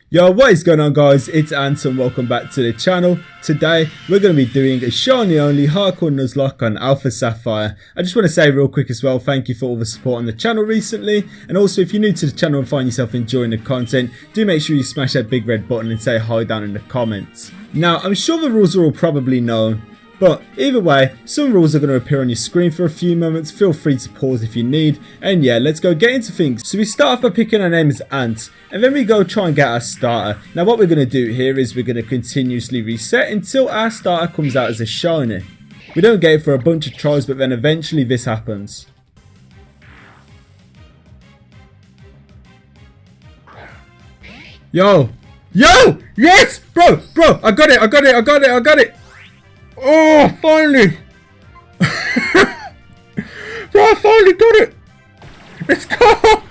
Yo, what is going on guys, it's Ant and welcome back to the channel. Today we're going to be doing a shiny only hardcore Nuzlocke on Alpha Sapphire. I just want to say real quick as well, thank you for all the support on the channel recently, and also if you're new to the channel and find yourself enjoying the content, do make sure you smash that big red button and say hi down in the comments. Now I'm sure the rules are all probably known, but either way, some rules are going to appear on your screen for a few moments. Feel free to pause if you need. And yeah, let's go get into things. So we start off by picking our name as Ant, and then we go try and get our starter. Now what we're going to do here is we're going to continuously reset until our starter comes out as a shiny. We don't get it for a bunch of tries, but then eventually this happens. Yo! Yes! Bro! I got it! Oh, finally! Bro, I finally got it! Let's go!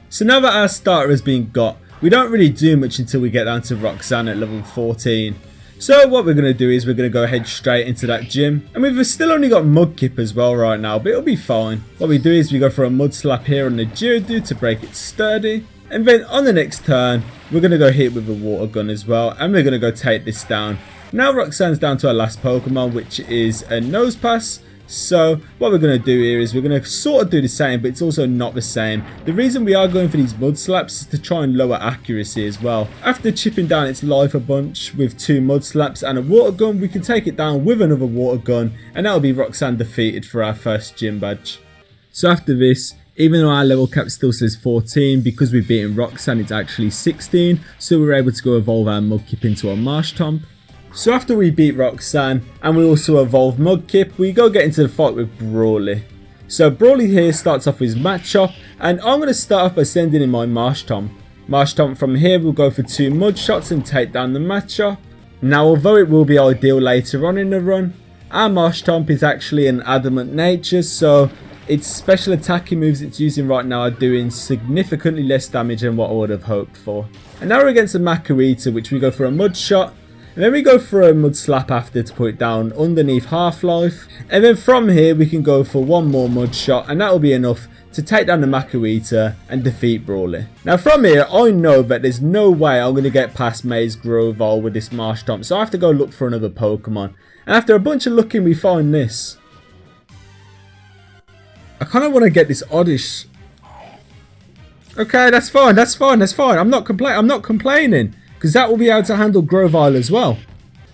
So now that our starter has been got, we don't really do much until we get down to Roxanne at level 14. So what we're going to do is we're going to go head straight into that gym. And we've still only got Mudkip as well right now, but it'll be fine. What we do is we go for a Mud Slap here on the Geodude to break it sturdy. And then on the next turn, we're going to go hit with a Water Gun as well. And we're going to go take this down. Now Roxanne's down to our last Pokemon, which is a Nose Pass. So what we're going to do here is we're going to sort of do the same, but it's also not the same. The reason we are going for these Mud Slaps is to try and lower accuracy as well. After chipping down its life a bunch with 2 Mud Slaps and a Water Gun, we can take it down with another Water Gun, and that'll be Roxanne defeated for our first gym badge. So after this, even though our level cap still says 14, because we've beaten Roxanne it's actually 16, so we're able to go evolve our Mudkip into a Marshtomp. So after we beat Roxanne and we also evolve Mudkip, we go get into the fight with Brawly. So Brawly here starts off with his Matchup, and I'm going to start off by sending in my Marshtomp. Marshtomp from here will go for 2 Mud Shots and take down the Matchup. Now although it will be ideal later on in the run, our Marshtomp is actually an adamant nature, so its special attacking moves it's using right now are doing significantly less damage than what I would have hoped for. And now we're against a Makuhita, which we go for a Mud Shot. And then we go for a Mud Slap after to put it down underneath Half-Life. And then from here we can go for one more Mud Shot, and that will be enough to take down the Makuhita and defeat Brawly. Now from here I know that there's no way I'm going to get past Maze Grovyle with this Marshtomp, so I have to go look for another Pokemon. And after a bunch of looking we find this. I kind of want to get this Oddish. Okay, that's fine. I'm not complaining. Because that will be able to handle Grovyle as well.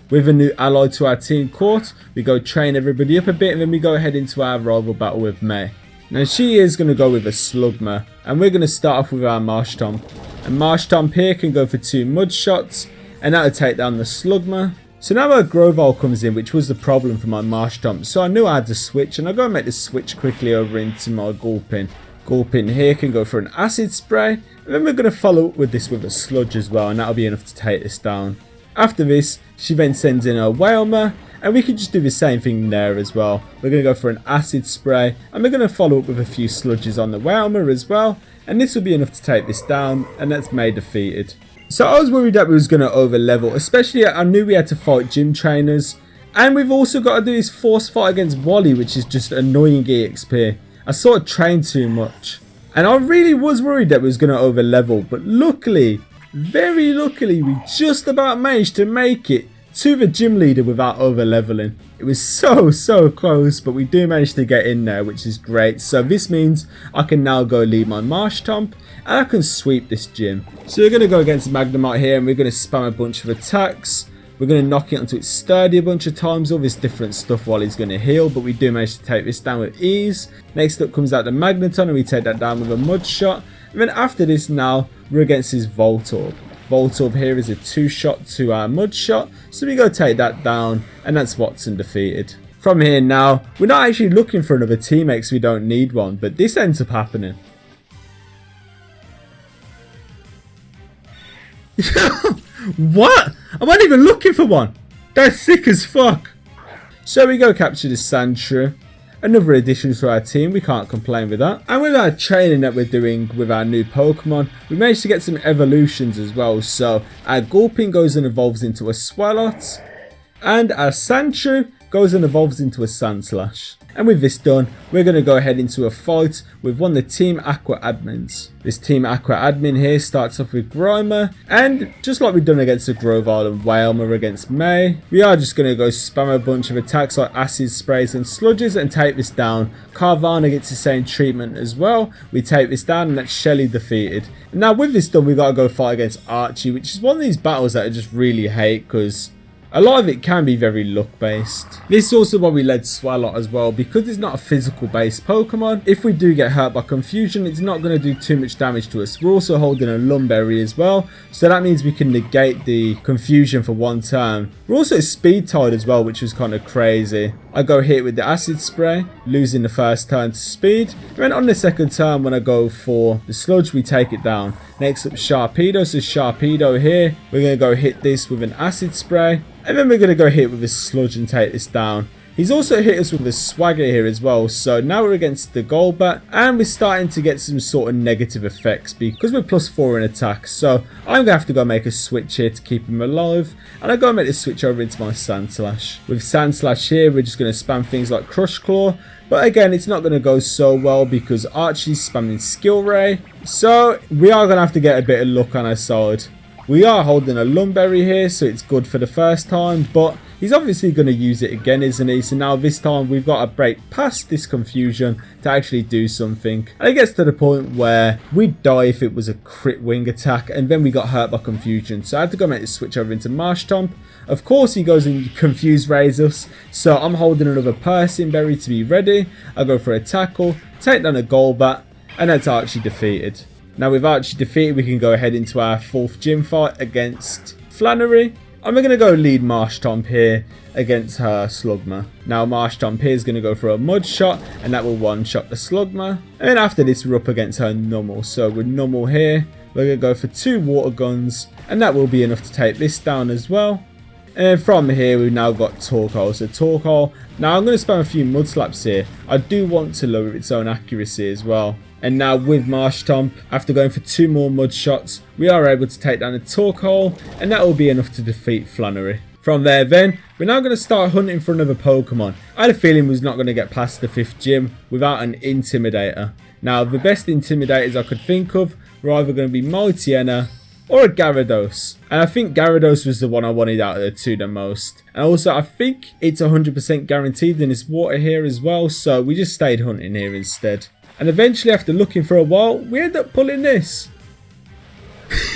With a new ally to our team court, we go train everybody up a bit, and then we go ahead into our rival battle with May. Now she is going to go with a Slugma, and we're going to start off with our Marshtomp. And Marshtomp here can go for 2 Mud Shots, and that'll take down the Slugma. So now our Grovyle comes in, which was the problem for my Marshtomp, so I knew I had to switch, and I'll go and make the switch quickly over into my Gulpin. Gulpin here can go for an Acid Spray, and then we're going to follow up with this with a Sludge as well, and that'll be enough to take this down. After this, she then sends in a Wailmer, and we can just do the same thing there as well. We're going to go for an Acid Spray, and we're going to follow up with a few Sludges on the Wailmer as well, and this will be enough to take this down, and that's May defeated. So I was worried that we was going to over level, especially I knew we had to fight gym trainers, and we've also got to do this force fight against Wally, which is just annoying EXP. I sort of trained too much, and I really was worried that we was going to over level, but luckily, very luckily, we just about managed to make it to the gym leader without over leveling. It was so close, but we do manage to get in there, which is great. So this means I can now go lead my Marshtomp, and I can sweep this gym. So we're going to go against Magnemite here, and we're going to spam a bunch of attacks. We're going to knock it onto its sturdy a bunch of times, all this different stuff while he's going to heal, but we do manage to take this down with ease. Next up comes out the Magneton, and we take that down with a Mud Shot. And then after this now, we're against his Voltorb. Voltorb here is a 2-shot to our Mud Shot, so we go take that down, and that's Watson defeated. From here now, we're not actually looking for another teammate because we don't need one, but this ends up happening. What? I wasn't even looking for one. That's sick as fuck. So we go capture the Sandshrew. Another addition to our team, we can't complain with that. And with our training that we're doing with our new Pokemon, we managed to get some evolutions as well. So our Gulpin goes and evolves into a Swalot. And our Sandshrew goes and evolves into a Sandslash. And with this done, we're going to go ahead into a fight with one of the Team Aqua admins. This Team Aqua admin here starts off with Grimer, and just like we've done against the Grovyle and Wailmer against May, we are just going to go spam a bunch of attacks like acid sprays and sludges and take this down. Carvana gets the same treatment as well. We take this down and that's Shelly defeated. And now with this done, we've got to go fight against Archie, which is one of these battles that I just really hate because a lot of it can be very luck based. This is also why we led Swalot as well, because it's not a physical based Pokemon. If we do get hurt by confusion, it's not going to do too much damage to us. We're also holding a Lumberry as well, so that means we can negate the confusion for one turn. We're also speed tied as well, which was kind of crazy. I go hit with the acid spray, losing the first turn to speed. And then on the second turn, when I go for the sludge, we take it down. Next up, Sharpedo. So Sharpedo here, we're going to go hit this with an acid spray. And then we're going to go hit with a sludge and take this down. He's also hit us with a Swagger here as well. So now we're against the Golbat, and we're starting to get some sort of negative effects because we're +4 in attack. So I'm going to have to go make a switch here to keep him alive. And I go and make the switch over into my Sandslash. With Sandslash here, we're just going to spam things like Crush Claw. But again, it's not going to go so well because Archie's spamming Skill Ray. So we are going to have to get a bit of luck on our side. We are holding a Lumberry here, so it's good for the first time, but he's obviously going to use it again, isn't he? So now this time we've got to break past this confusion to actually do something. And it gets to the point where we'd die if it was a crit wing attack, and then we got hurt by confusion. So I had to go make this switch over into Marshtomp. Of course he goes and confuse rays us, so I'm holding another Persian Berry to be ready. I go for a tackle, take down a Golbat, and that's Archie defeated. Now with Archie defeated, we can go ahead into our 4th gym fight against Flannery. And we're going to go lead Marshtomp here against her Slugma. Now Marshtomp here is going to go for a Mud Shot, and that will one-shot the Slugma. And then after this, we're up against her Numel. So with Numel here, we're going to go for 2 Water Guns, and that will be enough to take this down as well. And then from here, we've now got Torkoal. So Torkoal, now I'm going to spam a few Mud Slaps here. I do want to lower its own accuracy as well. And now with Marshtomp, after going for 2 more Mud Shots, we are able to take down a Torkoal, and that will be enough to defeat Flannery. From there then, we're now going to start hunting for another Pokemon. I had a feeling we was not going to get past the 5th gym without an Intimidator. Now the best Intimidators I could think of were either going to be Mightyena or a Gyarados. And I think Gyarados was the one I wanted out of the 2 the most. And also I think it's 100% guaranteed in this water here as well, so we just stayed hunting here instead. And eventually, after looking for a while, we end up pulling this.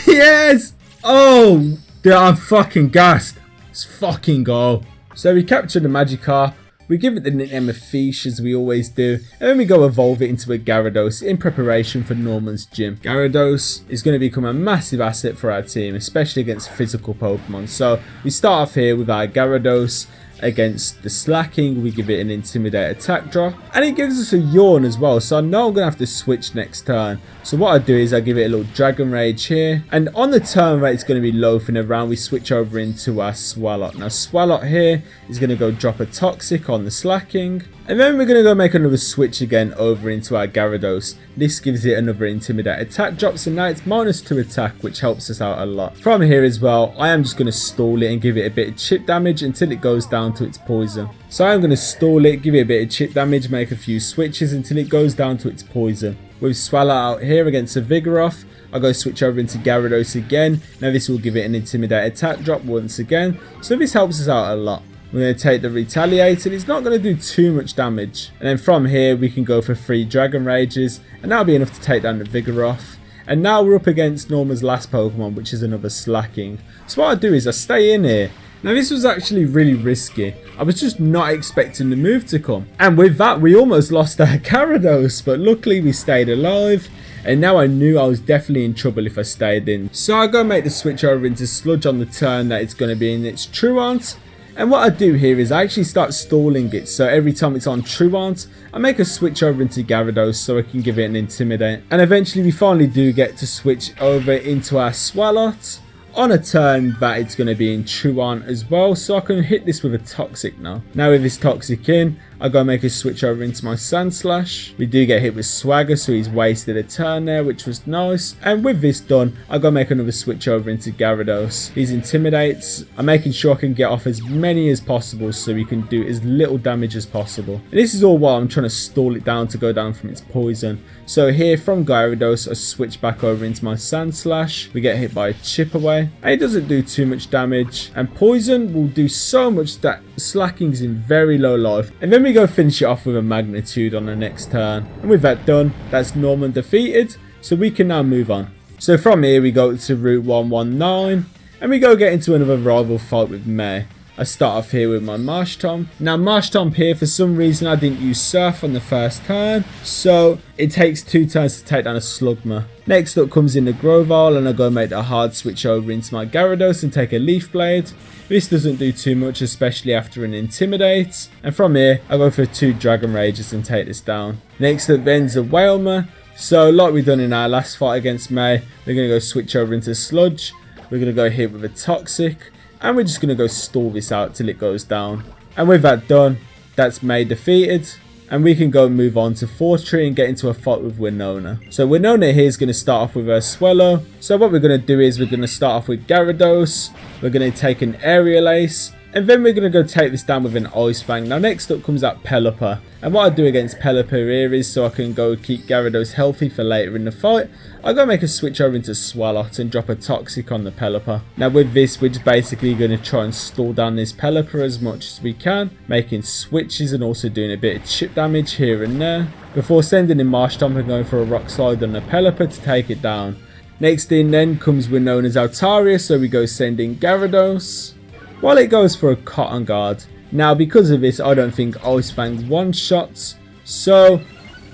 Yes! Oh, dude, I'm fucking gassed. Let's fucking go. So we capture the Magikarp. We give it the nickname of Fish as we always do. And then we go evolve it into a Gyarados in preparation for Norman's gym. Gyarados is going to become a massive asset for our team, especially against physical Pokemon. So we start off here with our Gyarados. Against the Slacking, we give it an Intimidate attack drop, and it gives us a Yawn as well, so I know I'm going to have to switch next turn. So what I do is I give it a little Dragon Rage here, and on the turn rate it's going to be loafing around, we switch over into our Swalot. Now Swalot here is going to go drop a Toxic on the Slacking, and then we're going to go make another switch again over into our Gyarados. This gives it another Intimidate attack drop, so now it's -2 attack, which helps us out a lot. From here as well, I am just going to stall it and give it a bit of chip damage until it goes down to its poison. So I'm going to stall it, give it a bit of chip damage, make a few switches until it goes down to its poison. With Swallow out here against a Vigoroth, I go switch over into Gyarados again. Now this will give it an Intimidate attack drop once again, so this helps us out a lot. We're going to take the Retaliate, and it's not going to do too much damage. And then from here, we can go for 3 Dragon Rages, and that'll be enough to take down the Vigoroth. And now we're up against Norma's last Pokemon, which is another Slacking. So what I do is I stay in here. Now this was actually really risky. I was just not expecting the move to come. And with that, we almost lost our Gyarados, but luckily we stayed alive. And now I knew I was definitely in trouble if I stayed in. So I go make the switch over into Sludge on the turn that it's going to be in its Truant. And what I do here is I actually start stalling it, so every time it's on Truant, I make a switch over into Gyarados so I can give it an Intimidate. And eventually we finally do get to switch over into our Swalot on a turn that it's going to be in Truant as well, so I can hit this with a Toxic now. Now with this Toxic in, I go make a switch over into my Sandslash. We do get hit with Swagger, so he's wasted a turn there, which was nice. And with this done, I go make another switch over into Gyarados. He's Intimidates. I'm making sure I can get off as many as possible so we can do as little damage as possible. And this is all while I'm trying to stall it down to go down from its poison. So here from Gyarados, I switch back over into my Sandslash. We get hit by a Chip Away. And it doesn't do too much damage. And poison will do so much that Slacking's in very low life. And then we go finish it off with a Magnitude on the next turn. And with that done, that's Norman defeated. So we can now move on. So from here we go to Route 119. And we go get into another rival fight with May. I start off here with my Marshtomp. Now Marshtomp here, for some reason I didn't use Surf on the first turn, so it takes 2 turns to take down a Slugma. Next up comes in the Grovyle, and I go make a hard switch over into my Gyarados and take a Leaf Blade. This doesn't do too much, especially after an Intimidate. And from here, I go for 2 Dragon Rages and take this down. Next up then's a Wailmer. So like we done in our last fight against May, we're going to go switch over into Sludge. We're going to go hit with a Toxic. And we're just going to go stall this out till it goes down. And with that done, that's May defeated. And we can go move on to Fortree and get into a fight with Winona. So Winona here is going to start off with her Swellow. So what we're going to do is we're going to start off with Gyarados. We're going to take an Aerial Ace. And then we're going to go take this down with an Ice Fang. Now next up comes that Pelipper. And what I do against Pelipper here is, so I can go keep Gyarados healthy for later in the fight, I go make a switch over into Swalot and drop a Toxic on the Pelipper. Now with this, we're just basically going to try and stall down this Pelipper as much as we can, making switches and also doing a bit of chip damage here and there, before sending in Marshtomp and going for a Rock Slide on the Pelipper to take it down. Next in then comes Winona's Altaria, so we go send in Gyarados, while it goes for a Cotton Guard. Now because of this, I don't think Ice Fang one-shots, so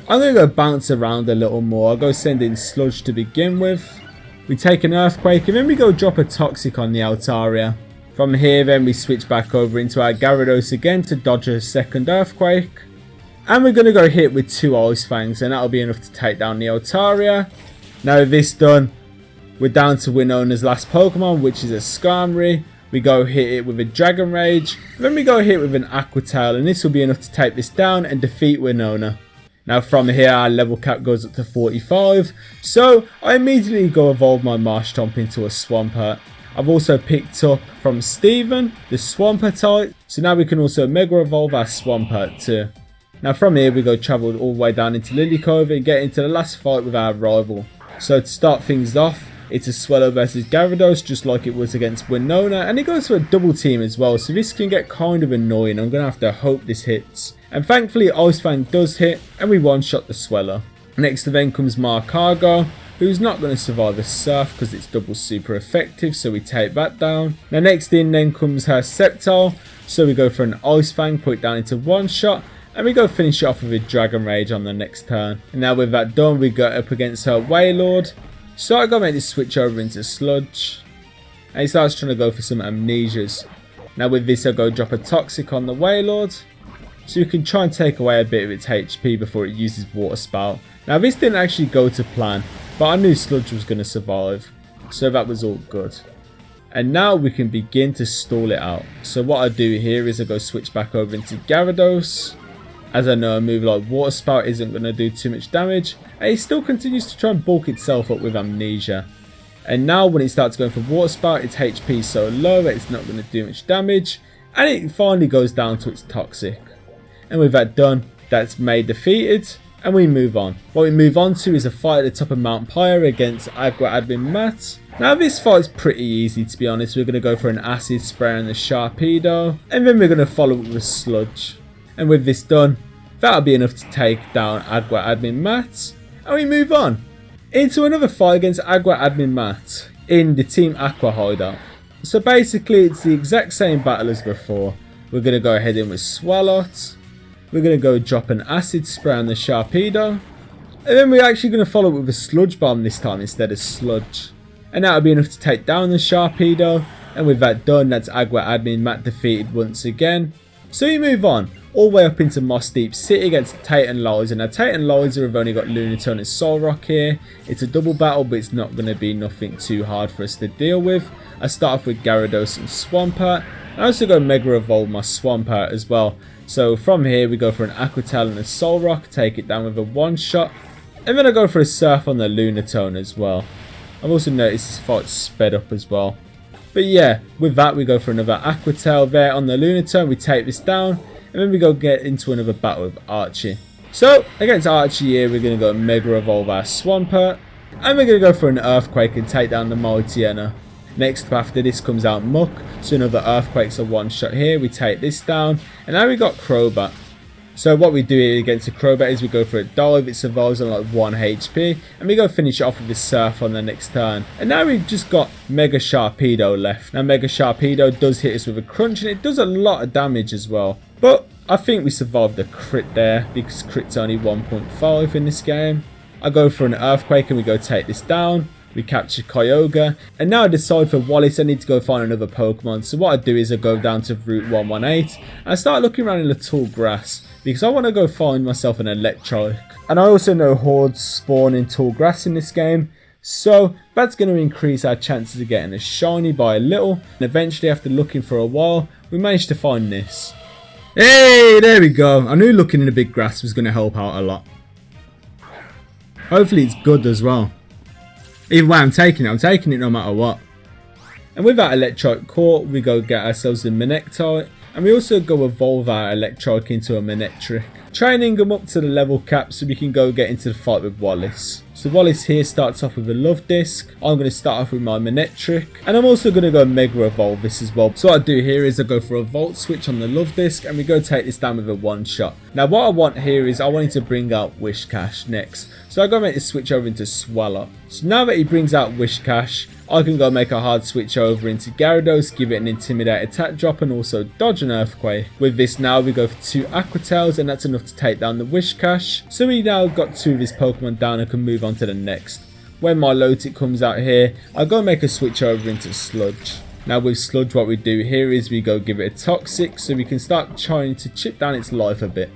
I'm going to go bounce around a little more. I'll go send in Sludge to begin with. We take an Earthquake and then we go drop a Toxic on the Altaria. From here then we switch back over into our Gyarados again to dodge a second Earthquake. And we're going to go hit with 2 Ice Fangs and that'll be enough to take down the Altaria. Now with this done, we're down to Winona's last Pokemon, which is a Skarmory. We go hit it with a Dragon Rage, then we go hit with an Aqua Tail, and this will be enough to take this down and defeat Winona. Now from here our level cap goes up to 45, so I immediately go evolve my Marshtomp into a Swampert. I've also picked up from Steven the Swampert type, so now we can also Mega Evolve our Swampert too. Now from here we go travel all the way down into Lily Cove and get into the last fight with our rival. So to start things off, it's a Swellow versus Gyarados, just like it was against Winona, and it goes for a double team as well, so this can get kind of annoying. I'm going to have to hope this hits. And thankfully Ice Fang does hit, and we one-shot the Swellow. Next then comes Marcargo, who's not going to survive a Surf because it's double super effective, so we take that down. Now next in then comes her Sceptile, so we go for an Ice Fang, put it down into one-shot, and we go finish it off with a Dragon Rage on the next turn. And now with that done, we go up against her Wailord. So I gotta make this switch over into Sludge, and he starts trying to go for some Amnesias. Now with this I go drop a Toxic on the Wailord, so you can try and take away a bit of its HP before it uses Water Spout. Now this didn't actually go to plan, but I knew Sludge was going to survive, so that was all good. And now we can begin to stall it out. So what I do here is I go switch back over into Gyarados, as I know a move like Water Spout isn't going to do too much damage, and it still continues to try and bulk itself up with Amnesia. And now when it starts going for Water Spout, its HP is so low that it's not going to do much damage, and it finally goes down to its Toxic. And with that done, that's May defeated, and we move on. What we move on to is a fight at the top of Mount Pyre against Agua Admin Matt. Now this fight's pretty easy, to be honest. We're going to go for an Acid Spray on the Sharpedo, and then we're going to follow it with a Sludge. And with this done, that'll be enough to take down Agua Admin Matt, and we move on into another fight against Agua Admin Matt in the Team Aqua hideout. So basically it's the exact same battle as before. We're going to go ahead in with Swalot, we're going to go drop an Acid Spray on the Sharpedo, and then we're actually going to follow it with a Sludge Bomb this time instead of Sludge. And that'll be enough to take down the Sharpedo, and with that done, that's Agua Admin Matt defeated once again. So we move on all the way up into Moss Deep City against Tate and Liza. Now Tate and Liza have only got Lunatone and Solrock here. It's a double battle, but it's not going to be nothing too hard for us to deal with. I start off with Gyarados and Swampert, I also go Mega Evolve my Swampert as well. So from here we go for an Aqua Tail and a Soul Rock, take it down with a one shot. And then I go for a Surf on the Lunatone as well. I've also noticed this fight's sped up as well. But yeah, with that we go for another Aqua Tail there on the Lunatone, we take this down. And then we go get into another battle with Archie. So against Archie here we're going to go Mega Evolve our Swampert. And we're going to go for an Earthquake and take down the Mightyena. Next up after this comes out Muck, so another Earthquake's a one shot here, we take this down, and now we got Crobat. So what we do here against a Crobat is we go for a dive, it survives on like 1 HP, and we go finish it off with a Surf on the next turn. And now we've just got Mega Sharpedo left. Now Mega Sharpedo does hit us with a crunch, and it does a lot of damage as well. But I think we survived the crit there, because crit's only 1.5 in this game. I go for an Earthquake and we go take this down. We capture Kyogre, and now I decide for Wallace I need to go find another Pokemon. So what I do is I go down to Route 118 and I start looking around in the tall grass because I want to go find myself an Electrike. And I also know hordes spawn in tall grass in this game, so that's going to increase our chances of getting a shiny by a little. And eventually after looking for a while we managed to find this. Hey, there we go. I knew looking in the big grass was going to help out a lot. Hopefully it's good as well. Either way I'm taking it no matter what. And with our Electrike caught, we go get ourselves a Manectite. And we also go evolve our Electrike into a Manectric. Training them up to the level cap so we can go get into the fight with Wallace. So Wallace here starts off with a Love Disc. I'm going to start off with my Manectric. And I'm also going to go Mega Evolve this as well. So what I do here is I go for a Volt Switch on the Love Disc. And we go take this down with a one shot. Now what I want here is I want him to bring out Whiscash next. So I go make the switch over into Swallow. So now that he brings out Whiscash, I can go make a hard switch over into Gyarados, give it an Intimidate attack drop and also dodge an Earthquake. With this now we go for 2 Aqua Tails and that's enough to take down the Whiscash. So we now got 2 of his Pokemon down and can move on to the next. When my Lotic comes out here, I go make a switch over into Sludge. Now with Sludge what we do here is we go give it a Toxic so we can start trying to chip down its life a bit.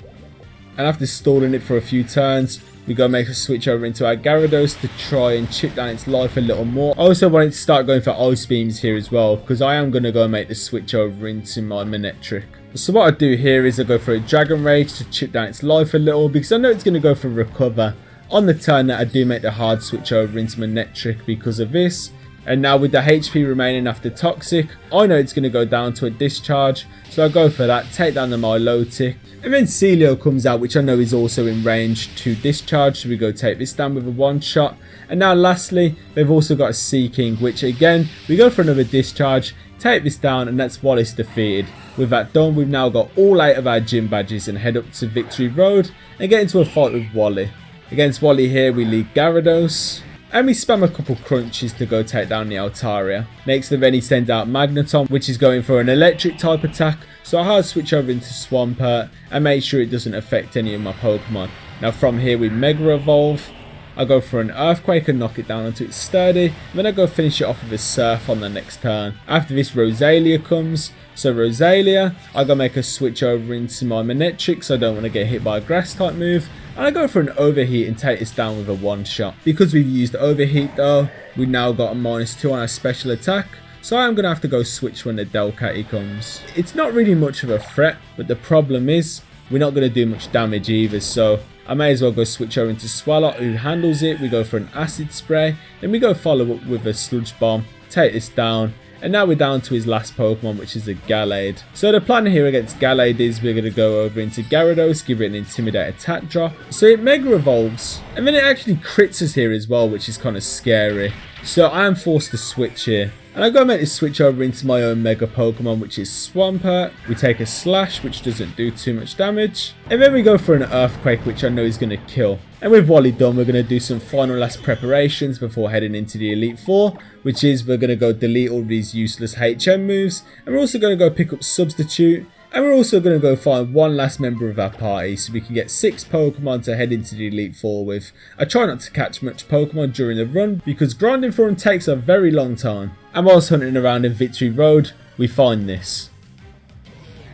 And after stalling it for a few turns, we go make a switch over into our Gyarados to try and chip down its life a little more. I also wanted to start going for Ice Beams here as well, because I am going to go make the switch over into my Manectric. So what I do here is I go for a Dragon Rage to chip down its life a little, because I know it's going to go for Recover. On the turn that I do make the hard switch over into Manectric because of this. And now with the HP remaining after Toxic, I know it's going to go down to a Discharge. So I go for that, take down the Milotic. And then Celio comes out, which I know is also in range to Discharge. So we go take this down with a one shot. And now lastly, they've also got a Seaking, which again, we go for another Discharge. Take this down and that's Wallace defeated. With that done, we've now got all 8 of our gym badges and head up to Victory Road and get into a fight with Wally. Against Wally here, we lead Gyarados. And we spam a couple crunches to go take down the Altaria. Next then he sends out Magneton, which is going for an electric type attack. So I hard switch over into Swampert and make sure it doesn't affect any of my Pokemon. Now from here we Mega Evolve. I go for an Earthquake and knock it down until it's sturdy. Then I go finish it off with a Surf on the next turn. After this Rosalia comes. So Rosalia, I go make a switch over into my Manectric so I don't want to get hit by a grass type move. And I go for an Overheat and take this down with a one shot. Because we've used Overheat though, we now got a -2 on our special attack. So I'm going to have to go switch when the Delcatty comes. It's not really much of a threat, but the problem is we're not going to do much damage either. So I may as well go switch over into Swallow who handles it. We go for an Acid Spray. Then we go follow up with a Sludge Bomb. Take this down. And now we're down to his last Pokemon, which is a Gallade. So the plan here against Gallade is we're going to go over into Gyarados, give it an Intimidate attack drop. So it Mega Evolves. And then it actually crits us here as well, which is kind of scary. So I am forced to switch here. And I go make this switch over into my own Mega Pokemon, which is Swampert. We take a Slash, which doesn't do too much damage. And then we go for an Earthquake, which I know is going to kill. And with Wally done, we're going to do some final last preparations before heading into the Elite Four. Which is we're going to go delete all these useless HM moves. And we're also going to go pick up Substitute. And we're also going to go find one last member of our party so we can get 6 Pokemon to head into the Elite Four with. I try not to catch much Pokemon during the run because grinding for them takes a very long time. And whilst hunting around in Victory Road, we find this.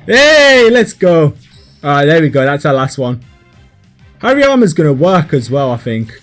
Hey, let's go. Alright, there we go. That's our last one. Hariyama's going to work as well, I think.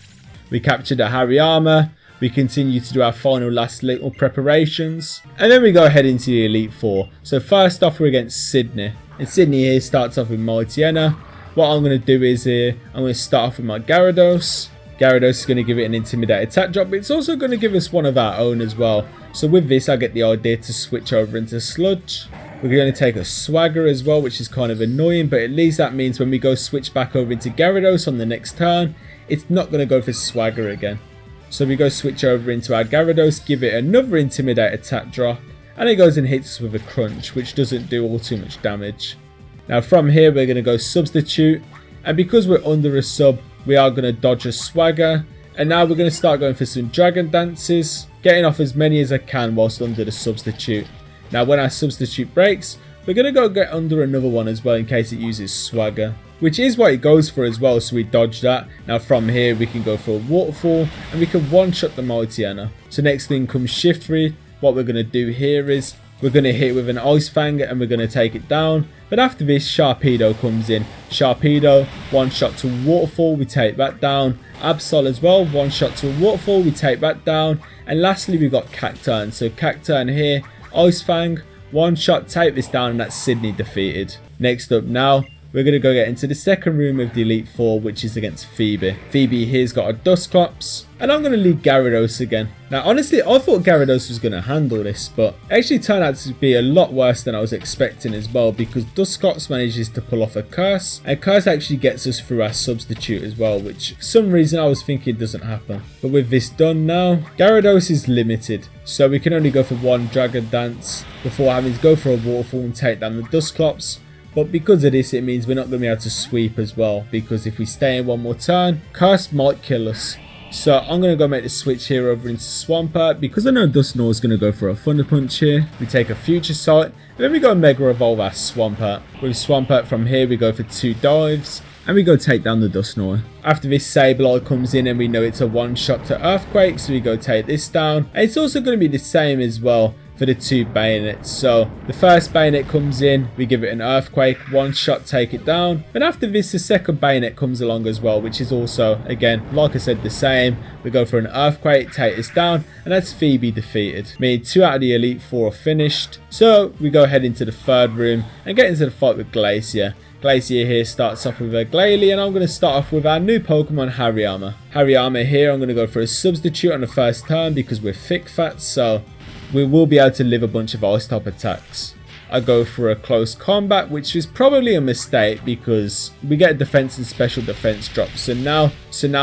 We captured a Hariyama. we continue to do our final last little preparations. And then we go ahead into the Elite Four. So first off, we're against Sidney. And Sidney here starts off with Mightyena. What I'm going to do is here, I'm going to start off with my Gyarados. Gyarados is going to give it an Intimidate attack drop, but it's also going to give us one of our own as well. So with this, I get the idea to switch over into Sludge. We're going to take a Swagger as well, which is kind of annoying, but at least that means when we go switch back over into Gyarados on the next turn, it's not going to go for Swagger again. So we go switch over into our Gyarados, give it another Intimidate attack drop, and it goes and hits us with a Crunch, which doesn't do all too much damage. Now from here, we're going to go Substitute, and because we're under a sub, we are going to dodge a Swagger, and now we're going to start going for some Dragon Dances, getting off as many as I can whilst under the Substitute. Now when our Substitute breaks, we're going to go get under another one as well in case it uses Swagger, which is what it goes for as well, so we dodge that. Now from here we can go for a Waterfall and we can one-shot the Mightyena. So next thing comes Shiftry. What we're going to do here is we're going to hit with an Ice Fang and we're going to take it down. But after this, Sharpedo comes in. Sharpedo, one shot to a Waterfall, we take that down. Absol as well, one shot to a Waterfall, we take that down. And lastly, we've got Cacturn. So Cacturn here, Ice Fang, one shot, take this down, and that's Sidney defeated. Next up now, we're going to go get into the second room of the Elite Four, which is against Phoebe. Phoebe here's got a Dusclops, and I'm going to lead Gyarados again. Now honestly, I thought Gyarados was going to handle this, but it actually turned out to be a lot worse than I was expecting as well, because Dusclops manages to pull off a Curse, and Curse actually gets us through our Substitute as well, which for some reason I was thinking doesn't happen. But with this done now, Gyarados is limited, so we can only go for one Dragon Dance before having to go for a Waterfall and take down the Dusclops. But because of this, it means we're not going to be able to sweep as well, because if we stay in one more turn, Curse might kill us. So I'm going to go make the switch here over into Swampert, because I know Dusknoir is going to go for a Thunder Punch here. We take a Future Sight, and then we go Mega Evolve our Swampert. With Swampert from here, we go for 2 dives, and we go take down the Dusknoir. After this, Sableye comes in, and we know it's a one-shot to Earthquake, so we go take this down. And it's also going to be the same as well for the 2 Bayonets. So the first Bayonet comes in, we give it an Earthquake, one shot, take it down. But after this, the second Bayonet comes along as well, which is also, again, like I said, the same. We go for an Earthquake, take this down, and that's Phoebe defeated. Meaning 2 out of the Elite Four are finished. So we go ahead into the third room and get into the fight with Glacia. Glacia here starts off with a Glalie, and I'm going to start off with our new Pokemon Hariyama. Hariyama here, I'm going to go for a Substitute on the first turn because we're thick fat, so we will be able to live a bunch of Ice type attacks. I go for a Close Combat, which is probably a mistake because we get defense and special defense drops. So now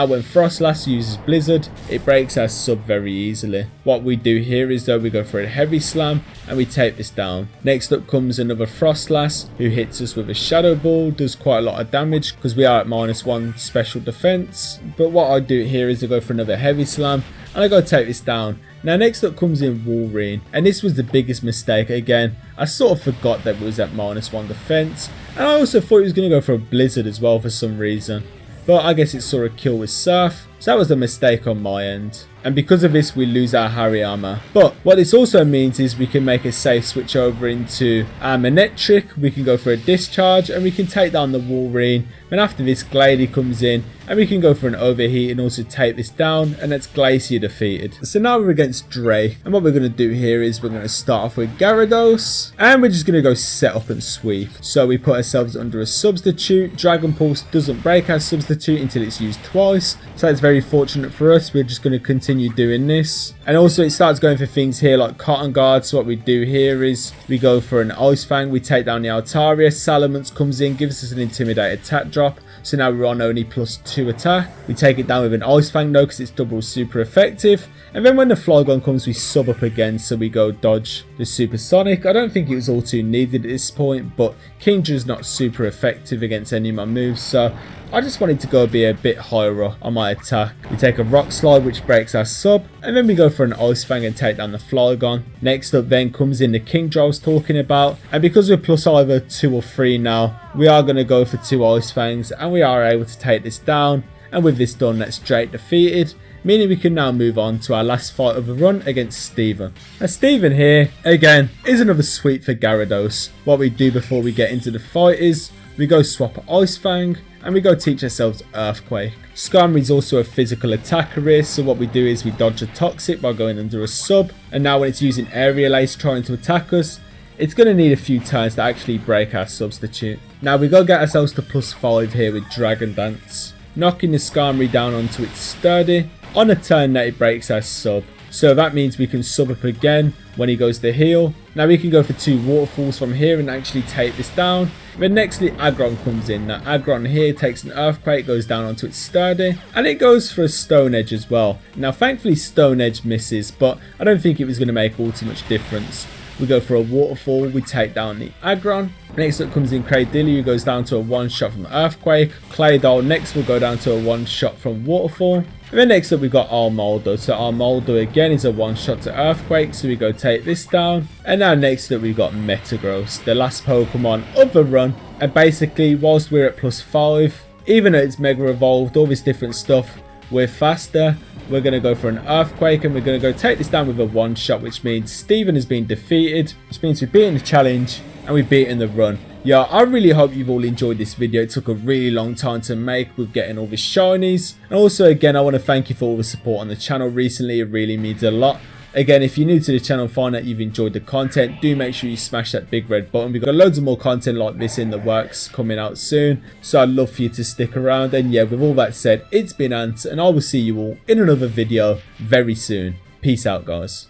when Frostlass uses Blizzard, it breaks our sub very easily. What we do here is though we go for a Heavy Slam and we take this down. Next up comes another Frostlass who hits us with a Shadow Ball, does quite a lot of damage because we are at -1 special defense. But what I do here is I go for another Heavy Slam and I go take this down. Now next up comes in Wolverine, and this was the biggest mistake. Again, I sort of forgot that it was at -1 defense, and I also thought he was going to go for a Blizzard as well for some reason. But I guess it saw a kill with Surf, so that was a mistake on my end. And because of this, we lose our Hariyama. But what this also means is we can make a safe switch over into our Manectric. We can go for a Discharge and we can take down the Wolverine. And after this, Glalie comes in and we can go for an Overheat and also take this down. And that's Glacia defeated. So now we're against Drake. And what we're going to do here is we're going to start off with Gyarados. And we're just going to go set up and sweep. So we put ourselves under a Substitute. Dragon Pulse doesn't break our Substitute until it's used twice. So that's very fortunate for us. We're just going to continue doing this. And also it starts going for things here like Cotton Guard. So what we do here is we go for an Ice Fang, we take down the Altaria. Salamence comes in, gives us an Intimidate attack drop, so now we're on only +2 attack. We take it down with an Ice Fang though because it's double super effective. And then when the Flygon comes, we sub up again, so we go dodge the Supersonic. I don't think it was all too needed at this point, but Kingdra's not super effective against any of my moves, so I just wanted to go be a bit higher up on my attack. We take a Rock Slide, which breaks our sub, and then we go for an Ice Fang and take down the Flygon. Next up then comes in the Kingdra I was talking about, and because we're plus either 2 or 3 now, we are going to go for 2 Ice Fangs, and we are able to take this down. And with this done, that's Drake defeated, meaning we can now move on to our last fight of the run against Steven. Now Steven here, again, is another sweep for Gyarados. What we do before we get into the fight is we go swap Ice Fang, and we go teach ourselves Earthquake. Skarmory is also a physical attacker here, so what we do is we dodge a Toxic by going under a sub, and now when it's using Aerial Ace trying to attack us, it's going to need a few turns to actually break our substitute. Now we go get ourselves to +5 here with Dragon Dance, knocking the Skarmory down onto its Sturdy. On a turn that it breaks our sub, so that means we can sub up again when he goes to heal. Now we can go for 2 Waterfalls from here and actually take this down. Then nextly Aggron comes in. Now Aggron here takes an Earthquake, goes down onto its Sturdy, and it goes for a Stone Edge as well. Now thankfully Stone Edge misses, but I don't think it was going to make all too much difference. We go for a Waterfall, we take down the Aggron. Next up comes in Cradilly, who goes down to a 1-shot from Earthquake. Claydol next will go down to a 1-shot from Waterfall. And then next up we've got Armaldo. So Armaldo again is a 1-shot to Earthquake, so we go take this down. And now next up we've got Metagross, the last Pokemon of the run. And basically whilst we're at +5, even though it's Mega Evolved, all this different stuff, we're faster. We're going to go for an Earthquake and we're going to go take this down with a 1-shot, which means Steven has been defeated, which means we've beaten the challenge and we've beaten the run. Yeah, I really hope you've all enjoyed this video. It took a really long time to make with getting all the shinies. And also again, I want to thank you for all the support on the channel recently. It really means a lot. Again, if you're new to the channel, find out you've enjoyed the content, do make sure you smash that big red button. We've got loads of more content like this in the works coming out soon, so I'd love for you to stick around. And yeah, with all that said, it's been Ant, and I will see you all in another video very soon. Peace out, guys.